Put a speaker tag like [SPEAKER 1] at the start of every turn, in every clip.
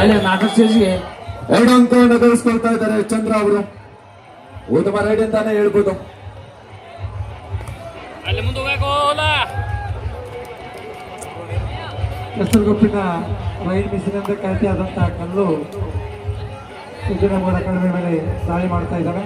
[SPEAKER 1] ಅಲ್ಲಿ ನಾಲ್ಕು ಸ್ಟೇಜ್ಗೆ
[SPEAKER 2] 2 ಅಂಕವನ್ನು ಗಳಿಸ್ಕೊಳ್ತಾ ಇದ್ದಾರೆ ಚಂದ್ರ ಅವರು. ಉತ್ತಮ ರೈಡ್ ಅಂತಾನೆ ಹೇಳ್ಬೋದು.
[SPEAKER 3] ಕೆಸರುಗೊಪ್ಪಿನ ರೈಡ್ ಮಿಷನ್ ಅಂತ ಖ್ಯಾತಿಯಾದಂತಹ ಕಲ್ಲು ಸುಜನಗೌಡ ಕಡಿಮೆ ಮೇಲೆ ದಾಳಿ ಮಾಡ್ತಾ ಇದ್ದಾರೆ.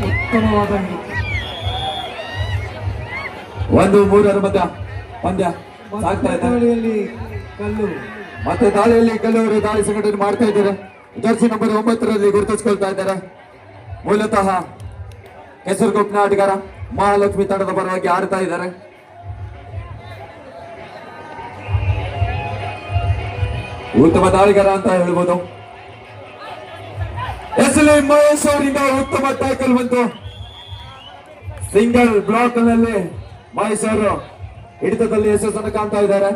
[SPEAKER 3] ಉತ್ತಮವಾದ
[SPEAKER 2] 1-3 ಮಧ್ಯ ಪಂದ್ಯ ಸಾಗ್ತಾ ಇದೆ.
[SPEAKER 3] ದಾಳಿಯಲ್ಲಿ ಕಲ್ಲು
[SPEAKER 2] ಮತ್ತೆ ದಾಳಿಯಲ್ಲಿ ಕಲ್ಲೂರು ದಾಳಿ ಸಂಘಟನೆ ಮಾಡ್ತಾ ಇದ್ದಾರೆ. ಜರ್ಸಿ ನಂಬರ್ 9 ಗುರುತಿಸಿಕೊಳ್ತಾ ಇದ್ದಾರೆ. ಮೂಲತಃ ಕೆಸರುಗೊಪ್ಪಿನ ಆಟಗಾರ ಮಹಾಲಕ್ಷ್ಮಿ ತಂಡದ ಪರವಾಗಿ ಆಡ್ತಾ ಇದ್ದಾರೆ. ಉತ್ತಮ ದಾಳಿಗಾರ ಅಂತ ಹೇಳ್ಬೋದು. ಎಸ್ಎಲ್ಎ ಮಹೇಶ್ ಅವರಿಂದ ಉತ್ತಮ ಟ್ಯಾಕಲ್ ಬಂತು. ಸಿಂಗಲ್ ಬ್ಲಾಕ್ ನಲ್ಲಿ ಮಹೇಶ್ ಅವರು ಹಿಡಿತದಲ್ಲಿ ಯಶಸ್ಸನ್ನು ಕಾಣ್ತಾ ಇದ್ದಾರೆ.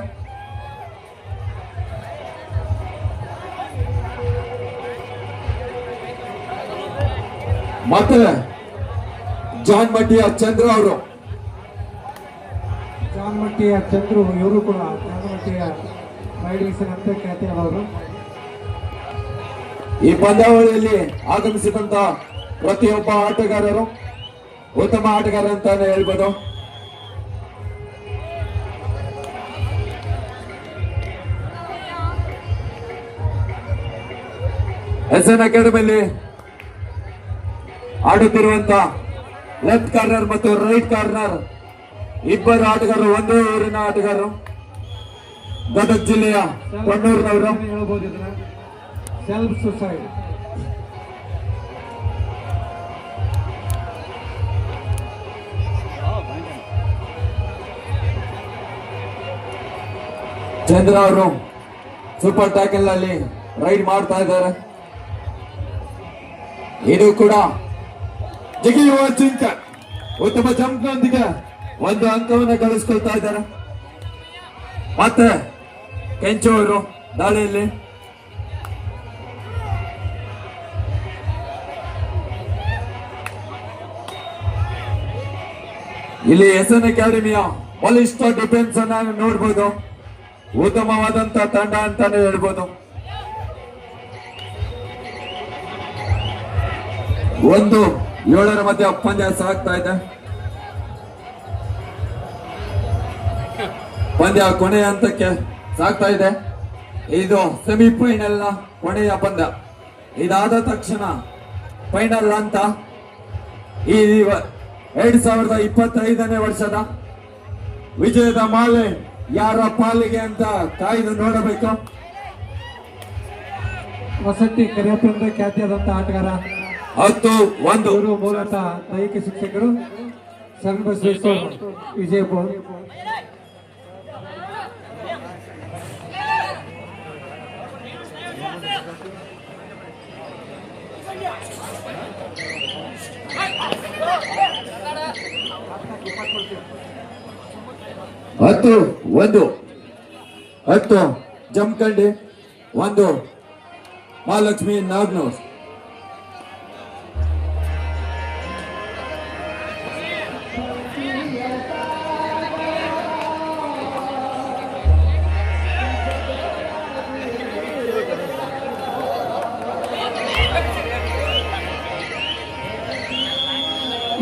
[SPEAKER 2] ಮತ್ತೆ ಜಾನ್ಮಟ್ಟಿಯ ಚಂದ್ರ ಅವರು
[SPEAKER 3] ಜಾನ್ಮಟ್ಟಿಯ ಚಂದ್ರು ಇವರು ಕೂಡ ಜಾನ್ಮಟ್ಟಿಯ ರೈಡ್ ಮಿಷನ್ ಅಂತ ಖ್ಯಾತಿಯಾದವರು.
[SPEAKER 2] ಈ ಪಂದ್ಯಾವಳಿಯಲ್ಲಿ ಆಗಮಿಸಿದಂತ ಪ್ರತಿಯೊಬ್ಬ ಆಟಗಾರರು ಉತ್ತಮ ಆಟಗಾರ ಅಂತಾನೆ ಹೇಳ್ಬೋದು. ಎಸ್ಎನ್ ಅಕಾಡೆಮಿಯಲ್ಲಿ ಆಡುತ್ತಿರುವಂತ ಲೆಫ್ಟ್ ಕಾರ್ನರ್ ಮತ್ತು ರೈಟ್ ಕಾರ್ನರ್ ಇಬ್ಬರು ಆಟಗಾರರು ಒಂದೇ ಊರಿನ ಆಟಗಾರರು. ಗದಗ ಜಿಲ್ಲೆಯ ಕೊಣ್ಣೂರಿನವರು.
[SPEAKER 3] ಹೇಳ್ಬೋದು ಇದನ್ನ ಸೆಲ್ಫ್ ಸುಸೈಡ್.
[SPEAKER 2] ಚಂದ್ರ ಅವರು ಸೂಪರ್ ಟ್ಯಾಕಲ್ ನಲ್ಲಿ ರೈಡ್ ಮಾಡ್ತಾ ಇದ್ದಾರೆ. ಇದು ಕೂಡ ಜಿಗಿಯುವ ಚಿಂಕ ಉತ್ತಮ ಜಂಪ್ ನೊಂದಿಗೆ 1 ಅಂಕವನ್ನು ಗಳಿಸ್ಕೊಳ್ತಾ ಇದ್ದಾರೆ. ಮತ್ತೆ ಕೆಂಚು ಅವರು ದಾಳಿಯಲ್ಲಿ ಇಲ್ಲಿ ಎಸ್ಎನ್ ಅಕಾಡೆಮಿಯ ಬಲಿಷ್ಠ ಡಿಫೆನ್ಸ್ ಅನ್ನ ನೋಡ್ಬೋದು. ಉತ್ತಮವಾದಂತ ತಂಡ ಅಂತಾನೆ ಹೇಳ್ಬೋದು. 1-7 ಮಧ್ಯ ಪಂದ್ಯ ಸಾಗ್ತಾ ಇದೆ. ಪಂದ್ಯ ಕೊನೆಯ ಹಂತಕ್ಕೆ ಸಾಗ್ತಾ ಇದೆ. ಇದು ಸೆಮಿಫೈನಲ್ ನ ಕೊನೆಯ ಪಂದ್ಯ. ಇದಾದ ತಕ್ಷಣ ಫೈನಲ್ ಅಂತ ಈ 2025ನೇ ವರ್ಷದ ವಿಜಯದ ಮಾಲೆ ಯಾರ ಪಾಲಿಗೆ ಅಂತ ಕಾಯ್ದು ನೋಡಬೇಕು.
[SPEAKER 3] ವಸತಿ ಕರಿಯಪ್ಪ ಅಂತ ಖ್ಯಾತಿಯಾದಂತಹ ಆಟಗಾರ.
[SPEAKER 2] 10-1
[SPEAKER 3] ಇವರು ಮೂಲತಃ ದೈಹಿಕ ಶಿಕ್ಷಕರು ಸಣ್ಣ ವಿಜಯಪುರ.
[SPEAKER 2] ಹತ್ತು ಜಮಖಂಡಿ 1 ಮಹಾಲಕ್ಷ್ಮಿ ನಾಗ್ನೂರ್.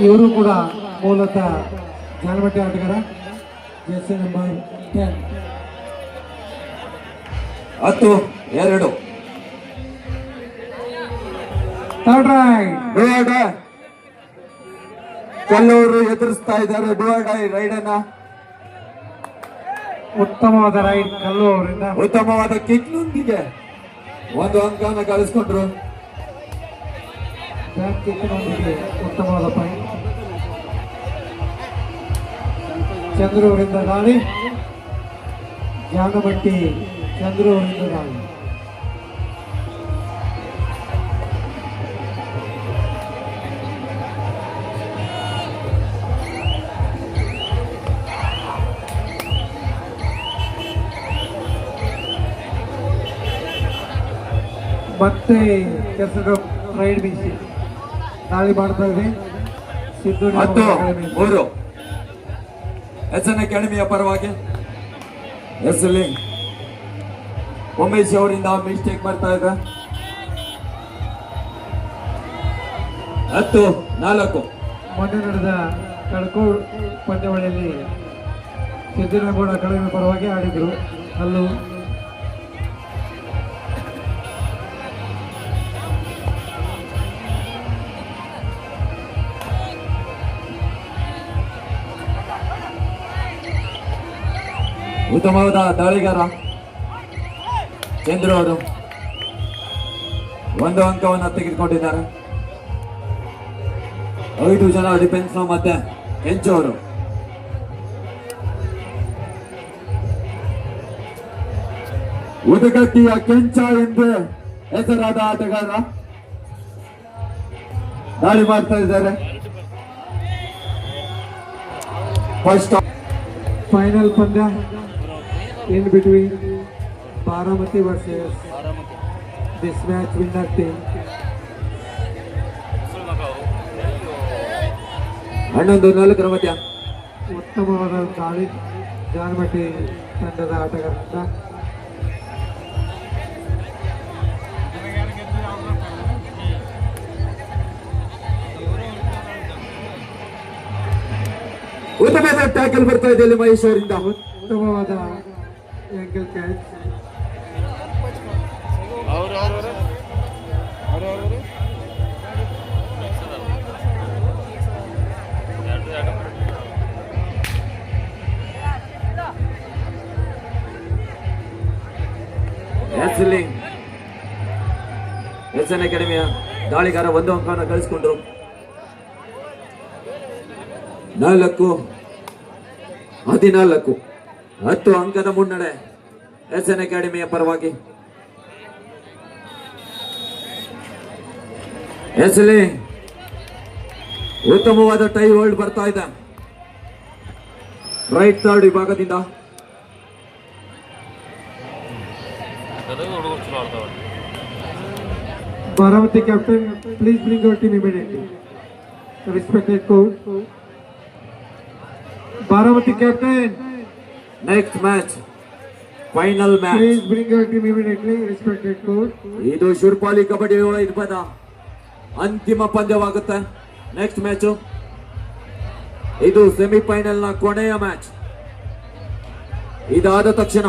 [SPEAKER 3] ಇವರು ಕೂಡ ಮೂಲತಃ ಜಾನಮಟ್ಟಿ ಆಟಗಾರ. Jersey number 10.
[SPEAKER 2] 10-2
[SPEAKER 3] third ride.
[SPEAKER 2] ಕೆಲವರು ಎದುರಿಸ್ತಾ ಇದ್ದಾರೆ ರೈಡ್ ಅನ್ನ.
[SPEAKER 3] ಉತ್ತಮವಾದ ರೈಡ್ ಕಲ್ಲು ಅವರಿಂದ.
[SPEAKER 2] ಉತ್ತಮವಾದ ಕಿಕ್ ನೊಂದಿಗೆ 1 ಅಂಕವನ್ನು ಗಳಿಸಿಕೊಂಡ್ರು.
[SPEAKER 3] ಬ್ಯಾಕ್ ಕಿಕ್ ನೊಂದಿಗೆ ಉತ್ತಮವಾದ ಪಾಯಿಂಟ್. ಚಂದ್ರು ಅವರಿಂದ ದಾಳಿ. ಜಾನಮಟ್ಟಿ ಚಂದ್ರು ಅವರಿಂದ ದಾಳಿ. ಮತ್ತೆ ಕೆಸರು ರೈಡ್ ಬೀಸಿ ದಾಳಿ ಮಾಡ್ತಾ ಇದೆ ಸಿದ್ದು
[SPEAKER 2] 10-3 SN ಅಕಾಡೆಮಿಯ ಪರವಾಗಿ ಎಸ್ಲಿ ಉಮೇಶ್ ಅವರಿಂದ ಮಿಸ್ಟೇಕ್ ಮಾಡ್ತಾ ಇದೆ. 10-4
[SPEAKER 3] ಮೊನ್ನೆ ನಡೆದ ಕಳ್ಕೋ ಪಂದ್ಯಾವಳಿಯಲ್ಲಿ ಸಿದ್ದನಗೌಡ ಅಕಾಡೆಮಿ ಪರವಾಗಿ ಆಡಿದ್ರು. ಅಲ್ಲೂ
[SPEAKER 2] ಉತ್ತಮವಾದ ದಾಳಿಗಾರ ಚಂದ್ರು ಅವರು 1 ಅಂಕವನ್ನು ತೆಗೆದುಕೊಂಡಿದ್ದಾರೆ. 5 ಜನ ಡಿಫೆನ್ಸ್ ಮತ್ತೆ ಕೆಂಚು ಅವರು. ಉದಗಟ್ಟಿಯ ಕೆಂಚ ಎಂದು ಹೆಸರಾದ ಆಟಗಾರ ದಾಳಿ ಮಾಡ್ತಾ ಇದ್ದಾರೆ. ಫಸ್ಟ್
[SPEAKER 3] ಫೈನಲ್ ಪಂದ್ಯ in between Baramati versus this match winner team.
[SPEAKER 2] 11-4 ಮಧ್ಯ
[SPEAKER 3] ಉತ್ತಮವಾದ ದಾಳಿ ಜಾನಮಟ್ಟಿ ತಂಡದ ಆಟಗಾರರಿಂದ.
[SPEAKER 2] ಉತ್ತಮವಾದ ಟ್ಯಾಕಲ್ ಬರ್ತಾ ಇದೆ ಇಲ್ಲಿ ಮಹೇಶ್ ಅವರಿಂದ.
[SPEAKER 3] ಉತ್ತಮವಾದ ಆಂಕಲ್ ಕ್ಯಾಚ್.
[SPEAKER 2] SN ಅಕಾಡೆಮಿಯ ದಾಳಿಗಾರ 1 ಅಂಕವನ್ನು ಗಳಿಸಿಕೊಂಡ್ರು. 4-14 10 ಅಂಕದ ಮುನ್ನಡೆ SN ಅಕಾಡೆಮಿಯ ಪರವಾಗಿ. ಎಸ್ಲಿ ಉತ್ತಮವಾದ ಟೈ ಹೋಲ್ಡ್ ಬರ್ತಾ ಇದೆ ರೈಟ್ ಥರ್ಡ್ ವಿಭಾಗದಿಂದ.
[SPEAKER 3] Baramati captain, please bring your team immediately. Respected coach. Baramati captain,
[SPEAKER 2] next match final match.
[SPEAKER 3] please bring your team immediately. Respected coach.
[SPEAKER 2] ಇದು ಶುರ್ಪಾಲಿ ಕಬಡ್ಡಿ 5 ಪದ ಅಂತಿಮ ಪಂದ್ಯವಾಗುತ್ತೆ. ನೆಕ್ಸ್ಟ್ ಮ್ಯಾಚ್ ಇದು ಸೆಮಿಫೈನಲ್ ನ ಕೊನೆಯ ಮ್ಯಾಚ್. ಇದಾದ ತಕ್ಷಣ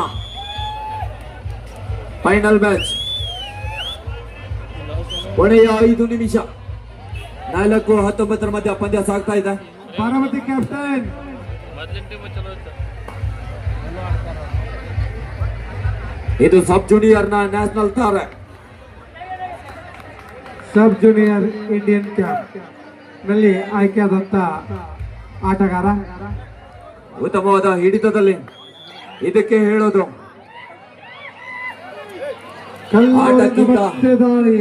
[SPEAKER 2] ಫೈನಲ್ ಮ್ಯಾಚ್. ಕೊನೆಯ 5 ನಿಮಿಷ 4-19 ಮಧ್ಯ ಪಂದ್ಯ ಸಾಗ್ತಾ ಇದೆ.
[SPEAKER 3] Baramati captain,
[SPEAKER 2] ಇದು ಸಬ್ ಜೂನಿಯರ್ ನ ನ್ಯಾಷನಲ್ ತಾರೆ.
[SPEAKER 3] ಸಬ್ ಜೂನಿಯರ್ ಇಂಡಿಯನ್ ಕ್ಯಾಪ್ ನಲ್ಲಿ ಆಯ್ಕೆಯಾದಂತ ಆಟಗಾರ.
[SPEAKER 2] ಉತ್ತಮವಾದ ಹಿಡಿತದಲ್ಲಿ ಇದಕ್ಕೆ ಹೇಳೋದು ಆಟಕ್ಕಿಂತ
[SPEAKER 3] ದಾಳಿ.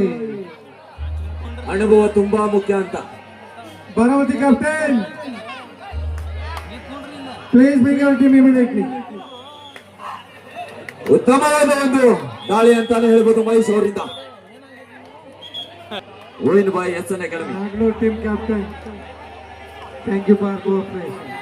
[SPEAKER 2] ಅನುಭವ ತುಂಬಾ ಮುಖ್ಯ ಅಂತ.
[SPEAKER 3] Baramati captain, please bring your team immediately.
[SPEAKER 2] ಉತ್ತಮವಾದ ಒಂದು ದಾಳಿ ಅಂತಾನೆ ಹೇಳ್ಬೋದು ಮಹೇಶ್ ಅವರಿಂದ. Win by SN academy.
[SPEAKER 3] Bangalore team captain, thank you for cooperation.